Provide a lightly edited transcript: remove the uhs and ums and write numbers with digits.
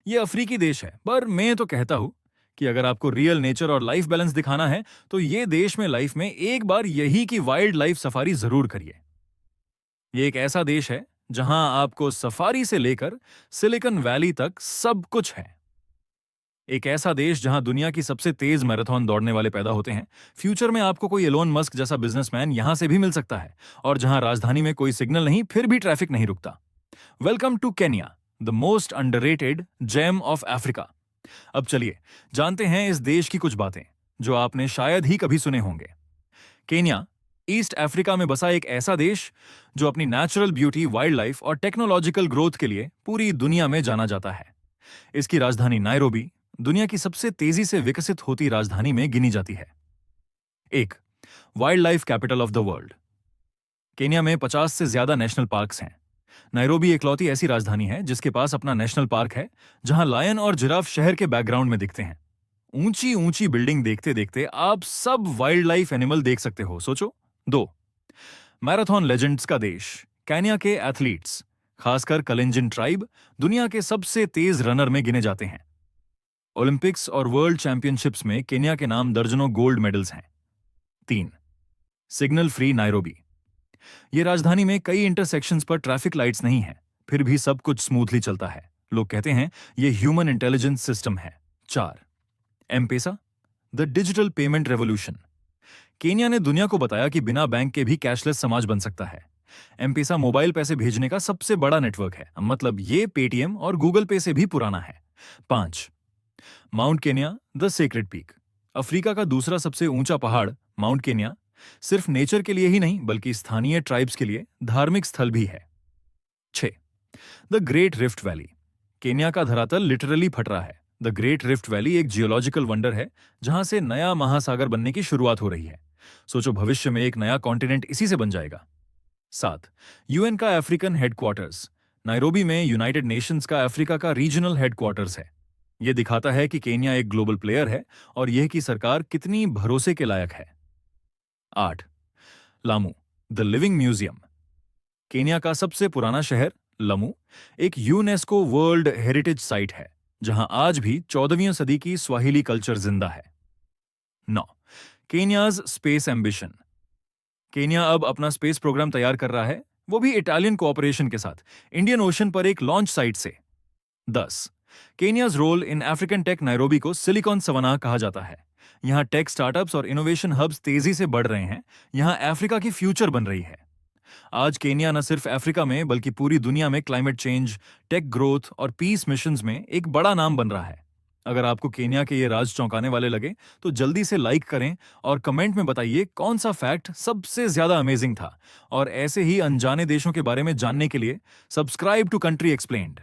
ये अफ्रीकी देश है, पर मैं तो कहता हूं कि अगर आपको रियल नेचर और लाइफ बैलेंस दिखाना है तो ये देश में लाइफ में एक बार यही की वाइल्ड लाइफ सफारी जरूर करिए। ये एक ऐसा देश है जहां आपको सफारी से लेकर सिलिकॉन वैली तक सब कुछ है। एक ऐसा देश जहां दुनिया की सबसे तेज मैराथन दौड़ने वाले पैदा होते हैं। फ्यूचर में आपको कोई एलोन मस्क जैसा बिजनेसमैन यहां से भी मिल सकता है। और जहां राजधानी में कोई सिग्नल नहीं फिर भी ट्रैफिक नहीं रुकता। Welcome to Kenya, the most underrated gem of Africa. अब चलिए जानते हैं इस देश की कुछ बातें जो आपने शायद ही कभी सुने होंगे। केन्या ईस्ट अफ्रीका में बसा एक ऐसा देश जो अपनी नेचुरल ब्यूटी, वाइल्ड लाइफ और टेक्नोलॉजिकल ग्रोथ के लिए पूरी दुनिया में जाना जाता है। इसकी राजधानी नायरोबी दुनिया की सबसे तेजी से विकसित होती राजधानी में गिनी जाती है। एक wild life capital of the world. Kenya में 50 से ज्यादा नेशनल पार्क्स हैं। नायरोबी एकलौती ऐसी राजधानी है जिसके पास अपना नेशनल पार्क है जहां लायन और जिराफ शहर के बैकग्राउंड में दिखते हैं। ऊंची ऊंची बिल्डिंग देखते देखते आप सब वाइल्ड लाइफ एनिमल देख सकते हो, सोचो। दो मैराथन लेजेंड्स का देश केन्या के एथलीट्स, खासकर कलेंजिन ट्राइब, दुनिया के सबसे तेज रनर में गिने जाते हैं। ओलंपिक्स और वर्ल्ड चैंपियनशिप्स में केन्या के नाम दर्जनों गोल्ड मेडल्स हैं। तीन सिग्नल फ्री नायरोबी। यह राजधानी में कई इंटरसेक्शंस पर ट्रैफिक लाइट्स नहीं है, फिर भी सब कुछ स्मूथली चलता है। लोग कहते हैं यह ह्यूमन इंटेलिजेंस सिस्टम है। चार M-Pesa, the digital payment revolution. Kenya ने दुनिया को बताया कि बिना बैंक के भी कैशलेस समाज बन सकता है। एम-पेसा मोबाइल पैसे भेजने का सबसे बड़ा नेटवर्क है, मतलब ये पेटीएम और गूगल पे से भी पुराना है। पांच mount Kenya, the sacred peak. Africa का दूसरा सबसे ऊंचा पहाड़ माउंट केन्या सिर्फ नेचर के लिए ही नहीं बल्कि स्थानीय ट्राइब्स के लिए धार्मिक स्थल भी है। 6 the great rift valley. Kenya का धरातल लिटरली फट रहा है। द ग्रेट रिफ्ट वैली एक जियोलॉजिकल वंडर है जहां से नया महासागर बनने की शुरुआत हो रही है। सोचो भविष्य में एक नया कॉन्टिनेंट इसी से बन जाएगा। 7 यूएन का अफ्रीकन हेडक्वार्टर्स। नायरोबी में यूनाइटेड नेशंस का अफ्रीका का रीजनल हेडक्वार्टर्स है। यह दिखाता है कि केन्या एक ग्लोबल प्लेयर है और यह की सरकार कितनी भरोसे के लायक है। 8 Lamu, the living museum. Kenya का सबसे पुराना शहर लमू एक यूनेस्को वर्ल्ड हेरिटेज साइट है जहां आज भी 14वीं सदी की स्वाहिली कल्चर जिंदा है। 9 केन्याज स्पेस एम्बिशन। केन्या अब अपना स्पेस प्रोग्राम तैयार कर रहा है, वो भी इटालियन कोऑपरेशन के साथ, इंडियन ओशन पर एक लॉन्च साइट से। 10 Kenya's role in African tech. Nairobi को सिलिकॉन सवाना कहा जाता है। यहां टेक स्टार्टअप्स और इनोवेशन हब्स तेजी से बढ़ रहे हैं। यहां अफ्रीका की फ्यूचर बन रही है। आज केन्या न सिर्फ अफ्रीका में बल्कि पूरी दुनिया में क्लाइमेट चेंज, टेक ग्रोथ और पीस मिशंस में एक बड़ा नाम बन रहा है। अगर आपको केन्या के ये राज चौंकाने वाले लगे तो जल्दी से लाइक करें और कमेंट में बताइए कौन सा फैक्ट सबसे ज्यादा अमेजिंग था। और ऐसे ही अनजाने देशों के बारे में जानने के लिए सब्सक्राइब टू कंट्री एक्सप्लेन्ड।